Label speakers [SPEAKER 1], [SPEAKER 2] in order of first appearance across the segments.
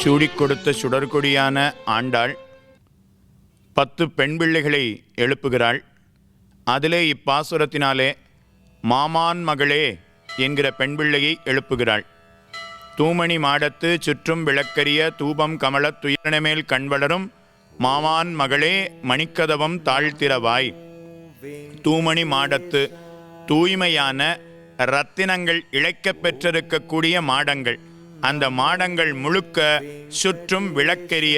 [SPEAKER 1] சூடிக் கொடுத்த சுடர்கொடியான ஆண்டாள் 10 பெண் பிள்ளைகளை எழுப்புகிறாள். அதிலே இப்பாசுரத்தினாலே மாமான் மகளே என்கிற பெண் பிள்ளையை எழுப்புகிறாள். தூமணி மாடத்து சுற்றும் விளக்கரிய தூபம் கமலத் துயரனமேல் கண்வளரும் மாமான் மகளே மணிக்கதவம் தாழ்த்திரவாய். தூமணி மாடத்து தூய்மையான இரத்தினங்கள் இழைக்கப் பெற்றிருக்கக்கூடிய மாடங்கள், அந்த மாடங்கள் முழுக்க சுற்றும் விளக்கெரிய,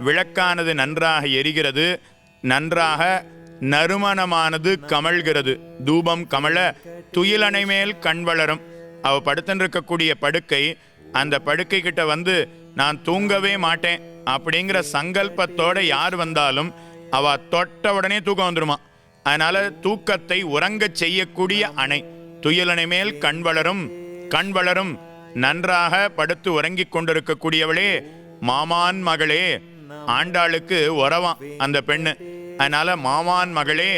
[SPEAKER 1] விளக்கானது நன்றாக எரிகிறது, நன்றாக நறுமணமானது கமழ்கிறது. தூபம் கமல துயிலணை மேல் கண் வளரும். அவ படுத்துருக்கக்கூடிய படுக்கை, அந்த படுக்கை கிட்ட வந்து நான் தூங்கவே மாட்டேன் அப்படிங்கிற சங்கல்பத்தோட யார் வந்தாலும் அவ தொட்ட உடனே தூக்கம் வந்துருமா. அதனால தூக்கத்தை உறங்கச் செய்யக்கூடிய அணை. துயிலணை மேல் கண் வளரும், கண் வளரும், நன்றாக படுத்து உறங்கிக் கொண்டிருக்கக்கூடியவளே மாமான் மகளே. ஆண்டாளுக்கு உறவாம் அந்த பெண்ணு. அதனால மாமான் மகளே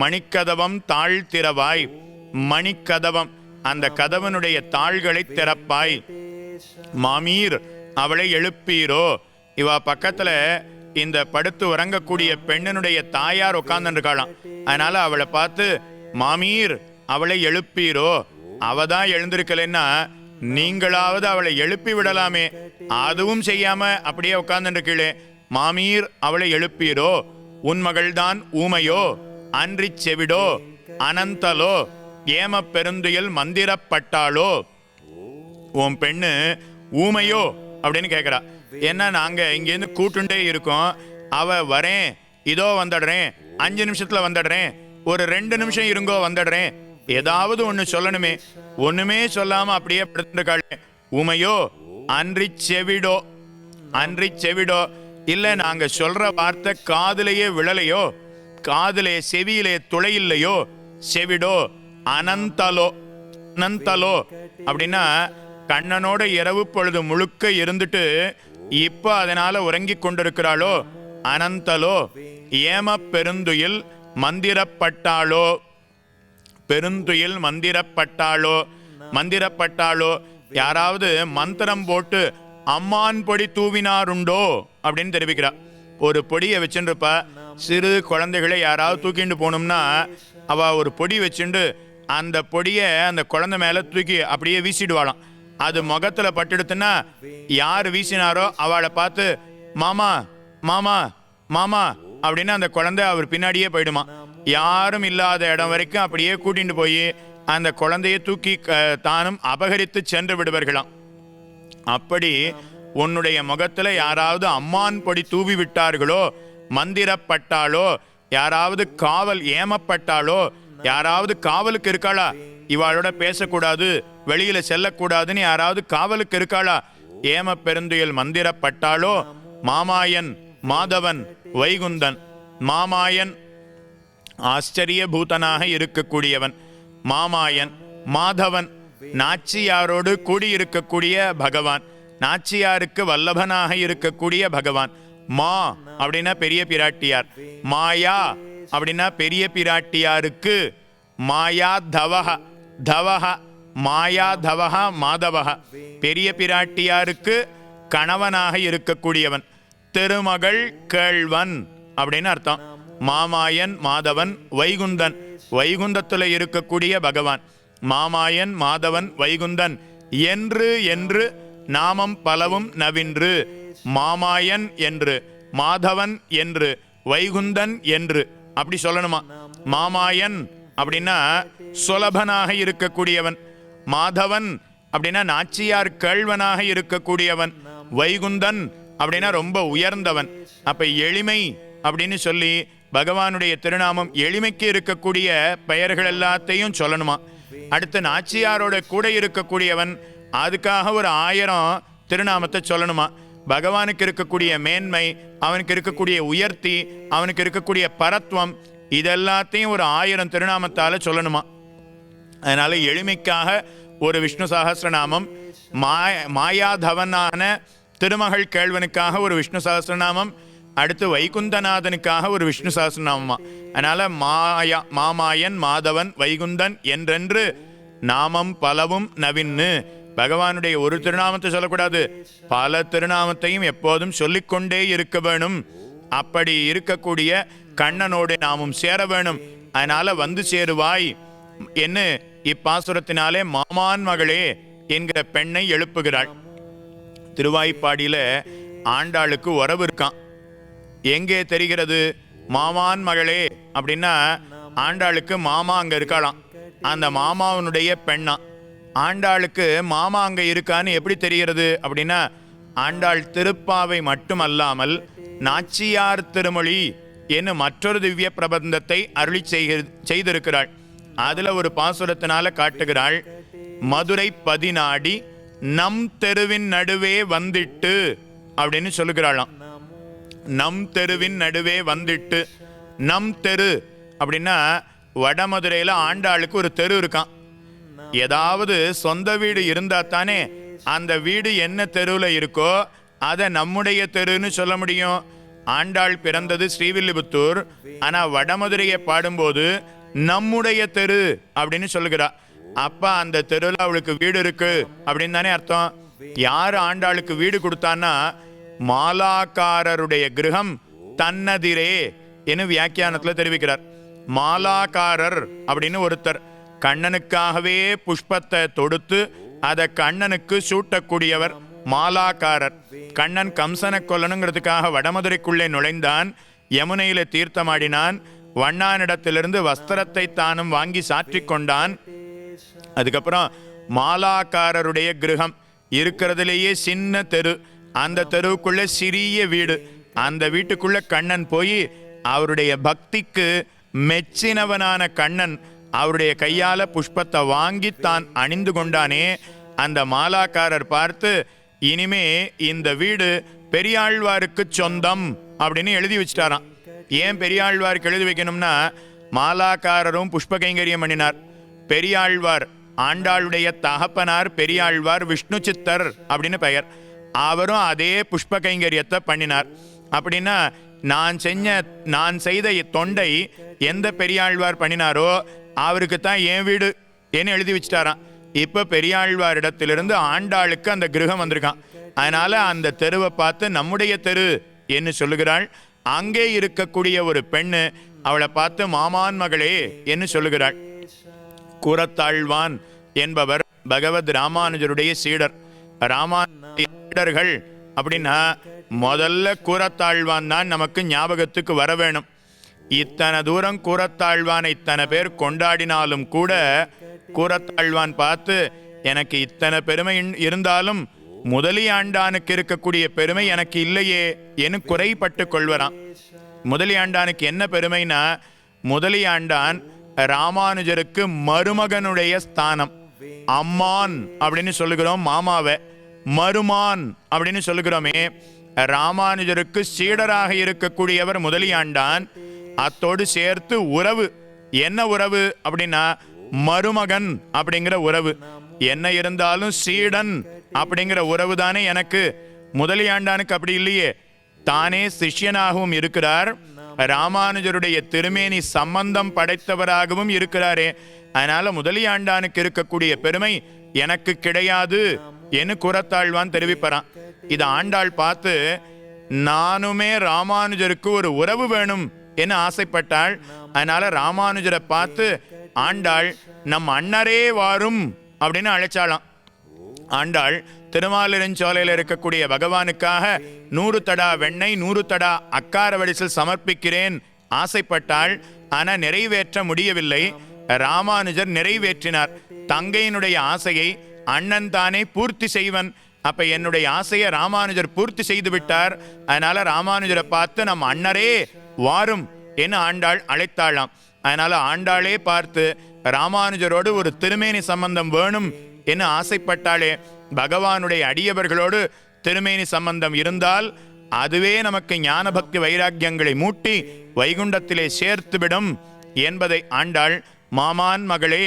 [SPEAKER 1] மணிக்கதவம் தாழ்த்திரவாய். மணிக்கதவம், அந்த கதவனுடைய தாள்களை திறப்பாய். மாமீர் அவளை எழுப்பீரோ. இவ பக்கத்துல இந்த படுத்து உறங்கக்கூடிய பெண்ணனுடைய தாயார் உட்கார்ந்துருக்காளாம். அதனால அவளை பார்த்து மாமீர் அவளை எழுப்பீரோ. அவதான் எழுந்திருக்கலன்னா நீங்களாவது அவளை எழுப்பி விடலாமே, அதுவும் செய்யாம அப்படியே உட்கார்ந்துருக்கீளே. மாமீர் அவளை எழுப்பீரோ. உன் மகள்தான் ஊமையோ அன்றி செவிடோ அனந்தலோ ஏம பெருந்துயில் மந்திரப்பட்டாளோ. உன் பெண்ணு ஊமையோ அப்படின்னு கேட்குறா. ஏன்னா நாங்க இங்கேருந்து கூட்டுண்டே இருக்கோம். அவ வரேன், இதோ வந்துடுறேன், 5 நிமிஷத்துல வந்துடுறேன், ஒரு 2 நிமிஷம் இருங்கோ வந்துடுறேன், ஏதாவது ஒன்று சொல்லணுமே, ஒண்ணுமே சொல்லாம அப்படியே படுத்துருக்காளே. ஊமையோ அன்றி செவிடோ. அன்றி செவிடோ இல்ல நாங்க சொல்ற வார்த்தை காதுலையே விழலையோ, காதுலே செவியிலே துளையில்லையோ. செவிடோ அனந்தலோ. அனந்தலோ அப்படின்னா கண்ணனோட இரவு பொழுது முழுக்க இருந்துட்டு இப்ப அதனால உறங்கிக் கொண்டிருக்கிறாளோ. அனந்தலோ ஏம பெருந்துயில் மந்திரப்பட்டாளோ. பெருந்துயில் மந்திரப்பட்டாளோ. மந்திரப்பட்டாளோ யாராவது மந்திரம் போட்டு அம்மான் பொடி தூவினாருண்டோ அப்படின்னு தெரிவிக்கிறா. ஒரு பொடியை வச்சுருப்பா. சிறு குழந்தைகளை யாராவது தூக்கிட்டு போகணும்னா அவ ஒரு பொடி வச்சுண்டு அந்த பொடியை அந்த குழந்தை மேல தூக்கி அப்படியே வீசிடுவாளாம். அது முகத்துல பட்டுடுத்துன்னா யார் வீசினாரோ அவளை பார்த்து மாமா மாமா மாமா அப்படின்னு அந்த குழந்தை அவர் பின்னாடியே போயிடுமா. யாரும் இல்லாத இடம் வரைக்கும் அப்படியே கூட்டிட்டு போய் அந்த குழந்தையை தூக்கி தானும் அபகரித்து சென்று விடுவார்களாம். அப்படி உன்னுடைய முகத்துல யாராவது அம்மான் பொடி தூவி விட்டார்களோ, மந்திரப்பட்டாலோ, யாராவது காவல் ஏமப்பட்டாலோ, யாராவது காவலுக்கு இருக்காளா, இவாளோட பேசக்கூடாது, வெளியில செல்லக்கூடாதுன்னு யாராவது காவலுக்கு இருக்காளா, ஏம பெருந்துயில் மந்திரப்பட்டாலோ. மாமாயன் மாதவன் வைகுந்தன். மாமாயன் ஆச்சரிய பூதனாக இருக்கக்கூடியவன். மாமாயன் மாதவன் நாச்சியாரோடு கூடியிருக்கக்கூடிய பகவான். நாச்சியாருக்கு வல்லபனாக இருக்கக்கூடிய பகவான். மா அப்படின்னா பெரிய பிராட்டியார். மாயா அப்படின்னா பெரிய பிராட்டியாருக்கு. மாயா தவஹ. தவஹ மாயா தவஹ மாதவஹ. பெரிய பிராட்டியாருக்கு கணவனாக இருக்கக்கூடியவன். திருமகள் கேள்வன் அப்படின்னு அர்த்தம். மாமாயன் மாதவன் வைகுந்தன். வைகுந்தத்துல இருக்கக்கூடிய பகவான். மாமாயன் மாதவன் வைகுந்தன் என்று என்று நாமம் பலவும் நவின்று. மாமாயன் என்று, மாதவன் என்று, வைகுந்தன் என்று அப்படி சொல்லணுமா. மாமாயன் அப்படின்னா சுலபனாக இருக்கக்கூடியவன். மாதவன் அப்படின்னா நாச்சியார் கேள்வனாக இருக்கக்கூடியவன். வைகுந்தன் அப்படின்னா ரொம்ப உயர்ந்தவன். அப்ப எளிமை அப்படின்னு சொல்லி பகவானுடைய திருநாமம் எளிமைக்கு இருக்கக்கூடிய பெயர்கள் எல்லாத்தையும் சொல்லணுமா. அடுத்து நாச்சியாரோட கூட இருக்கக்கூடியவன், அதுக்காக ஒரு 1000 திருநாமத்தை சொல்லணுமா. பகவானுக்கு இருக்கக்கூடிய மேன்மை, அவனுக்கு இருக்கக்கூடிய உயர்த்தி, அவனுக்கு இருக்கக்கூடிய பரத்வம், இதெல்லாத்தையும் ஒரு 1000 திருநாமத்தால சொல்லணுமா. அதனால எளிமைக்காக ஒரு விஷ்ணு சஹஸ்ரநாமம், மாயாதவனான திருமகள் கேள்வனுக்காக ஒரு விஷ்ணு சஹஸ்ரநாமம், அடுத்து வைகுந்தநாதனுக்காக ஒரு விஷ்ணு சஹஸ்ரநாமமா. அதனால மாமாயன் மாதவன் வைகுந்தன் என்றென்று நாமம் பலவும் நவின்னு பகவானுடைய ஒரு திருநாமத்தை சொல்லக்கூடாது, பல திருநாமத்தையும் எப்போதும் சொல்லிக்கொண்டே இருக்க வேணும். அப்படி இருக்கக்கூடிய கண்ணனோடு நாமும் சேர வேணும். அதனால வந்து சேருவாய் என்ன இப்பாசுரத்தினாலே மாமான் மகளே என்கிற பெண்ணை எழுப்புகிறாள். திருவாய்ப்பாடியில ஆண்டாளுக்கு உறவு இருக்கான். எங்கே தெரிகிறது? மாமான் மகளே அப்படின்னா ஆண்டாளுக்கு மாமா அங்க இருக்காளாம். அந்த மாமாவனுடைய பெண்ணா. ஆண்டாளுக்கு மாமா அங்க இருக்கான்னு எப்படி தெரிகிறது அப்படின்னா, ஆண்டாள் திருப்பாவை மட்டுமல்லாமல் நாச்சியார் திருமொழி என்று மற்றொரு திவ்ய பிரபந்தத்தை அருளி செய்திருக்கிறாள். அதுல ஒரு பாசுரத்தினால காட்டுகிறாள். மதுரை பதினாடி நம் தெருவின் நடுவே வந்திட்டு அப்படின்னு சொல்லுகிறாளாம். நம் தெருவின் நடுவே வந்துட்டு. நம் தெரு அப்படின்னா வடமதுரையில ஆண்டாளுக்கு ஒரு தெரு இருக்கான். ஏதாவது சொந்த வீடு இருந்தா தானே அந்த வீடு என்ன தெருவில் இருக்கோ அதை நம்முடைய தெருன்னு சொல்ல முடியும். ஆண்டாள் பிறந்தது ஸ்ரீவில்லிபுத்தூர். ஆனா வடமதுரையை பாடும்போது நம்முடைய தெரு அப்படின்னு சொல்லுகிறா. அப்ப அந்த தெருவில் அவளுக்கு வீடு இருக்கு அப்படின்னு தானே அர்த்தம். யாரு ஆண்டாளுக்கு வீடு கொடுத்தான்னா மாலாக்காரருடைய கிரகம் தன்னதிரே என்று வியாக்கியானத்துல தெரிவிக்கிறார். மாலாக்காரர் அப்படின்னு ஒருத்தர் கண்ணனுக்காகவே புஷ்பத்தை தொடுத்து அதை கண்ணனுக்கு சூட்டக்கூடியவர் மாலாக்காரர். கண்ணன் கம்சனை கொல்லணுங்கிறதுக்காக வடமதுரைக்குள்ளே நுழைந்தான். யமுனையில தீர்த்தமாடினான். வண்ணானிடத்திலிருந்து வஸ்திரத்தை தானும் வாங்கி சாற்றிக் கொண்டான். அதுக்கப்புறம் மாலாக்காரருடைய கிரகம் இருக்கிறதுலேயே சின்ன தெரு. அந்த தெருவுக்குள்ள சிறிய வீடு. அந்த வீட்டுக்குள்ள கண்ணன் போய் அவருடைய பக்திக்கு மெச்சினவனான கண்ணன் அவருடைய கையால புஷ்பத்தை வாங்கித்தான் அணிந்து கொண்டானே. அந்த மாலாக்காரர் பார்த்து இனிமே இந்த வீடு பெரியாழ்வாருக்கு சொந்தம் அப்படின்னு எழுதி வச்சிட்டாராம். ஏன் பெரியாழ்வாருக்கு எழுதி வைக்கணும்னா, மாலாக்காரரும் புஷ்ப கைங்கரியம் பண்ணினார். பெரியாழ்வார் ஆண்டாளுடைய தகப்பனார் பெரியாழ்வார் விஷ்ணு சித்தர் அப்படின்னு பெயர். அவரும் அதே புஷ்ப கைங்கரியத்தை பண்ணினார். அப்படின்னா நான் செய்த தொண்டை எந்த பெரியாழ்வார் பண்ணினாரோ அவருக்கு தான் என் வீடு என்ன எழுதி வச்சுட்டாராம். இப்ப பெரியாழ்வார் இடத்திலிருந்து ஆண்டாளுக்கு அந்த கிரகம் வந்திருக்கான். அதனால அந்த தெருவை பார்த்து நம்முடைய தெரு என்று சொல்லுகிறாள். அங்கே இருக்கக்கூடிய ஒரு பெண்ணு அவளை பார்த்து மாமான் மகளே என்று சொல்லுகிறாள். கூரத்தாழ்வான் என்பவர் பகவத் ராமானுஜருடைய சீடர். ராமானுஜருடைய சீடர்கள் அப்படின்னா முதல்ல கூரத்தாழ்வான் தான் நமக்கு ஞாபகத்துக்கு வர வேணும். இத்தனை தூரம் கூரத்தாழ்வான் இத்தனை பேர் கொண்டாடினாலும் கூட கூரத்தாழ்வான் பார்த்து எனக்கு இத்தனை பெருமை இருந்தாலும் முதலியாண்டானுக்கு இருக்கக்கூடிய பெருமை எனக்கு இல்லையே என்று குறைப்பட்டு கொள்வரான். முதலியாண்டானுக்கு என்ன பெருமைனா, முதலியாண்டான் ராமானுஜருக்கு மருமகனுடைய ஸ்தானம். அம்மான் அப்படின்னு சொல்லுகிறோம் மாமாவை, மருமான் அப்படின்னு சொல்லுகிறோமே. ராமானுஜருக்கு சீடராக இருக்கக்கூடியவர் முதலியாண்டான். அத்தோடு சேர்த்து உறவு. என்ன உறவு அப்படின்னா மருமகன் அப்படிங்கிற உறவு. என்ன இருந்தாலும் சீடன் அப்படிங்கிற உறவு தானே எனக்கு. முதலியாண்டானுக்கு அப்படி இல்லையே. தானே சிஷ்யனாகவும் இருக்கிறார், ராமானுஜருடைய திருமேனி சம்பந்தம் படைத்தவராகவும் இருக்கிறாரே. அதனால முதலியாண்டானுக்கு இருக்கக்கூடிய பெருமை எனக்கு கிடையாது என்று கூரத்தாழ்வான் தெரிவிப்பறான். இது ஆண்டாள் பார்த்து நானுமே ராமானுஜருக்கு ஒரு உறவு வேணும் என்று ஆசைப்பட்டாள். அதனால ராமானுஜரை பார்த்து ஆண்டாள் நம் அண்ணரே வாரும் அப்படின்னு அழைச்சாளாம். ஆண்டாள் திருமாலிருஞ்சோலையில் இருக்கக்கூடிய பகவானுக்காக 100 தடா வெண்ணெய் 100 தடா அக்கார வடிசில் சமர்ப்பிக்கிறேன் ஆசைப்பட்டாள். ஆனா நிறைவேற்ற முடியவில்லை. ராமானுஜர் நிறைவேற்றினார். தங்கையினுடைய ஆசையை அண்ணன் தானே பூர்த்தி செய்வன். அப்ப என்னுடைய ஆசையை ராமானுஜர் பூர்த்தி செய்து விட்டார். அதனால ராமானுஜரை பார்த்து நம் அண்ணரே வாரும் என்று ஆண்டாள் அழைத்தாளாம். அதனால ஆண்டாளே பார்த்து ராமானுஜரோடு ஒரு திருமேனி சம்பந்தம் வேணும் என்று ஆசைப்பட்டாளே. பகவானுடைய அடியவர்களோடு திருமேனி சம்பந்தம் இருந்தால் அதுவே நமக்கு ஞான பக்தி வைராக்கியங்களை மூட்டி வைகுண்டத்திலே சேர்த்துவிடும் என்பதை ஆண்டாள் மாமான் மகளே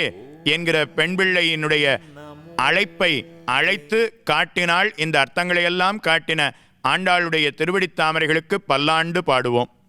[SPEAKER 1] என்கிற பெண் பிள்ளையினுடைய அழைப்பை அழைத்து காட்டினாள். இந்த அர்த்தங்களை எல்லாம் காட்டின ஆண்டாளுடைய திருவடித்தாமரைகளுக்கு பல்லாண்டு பாடுவோம்.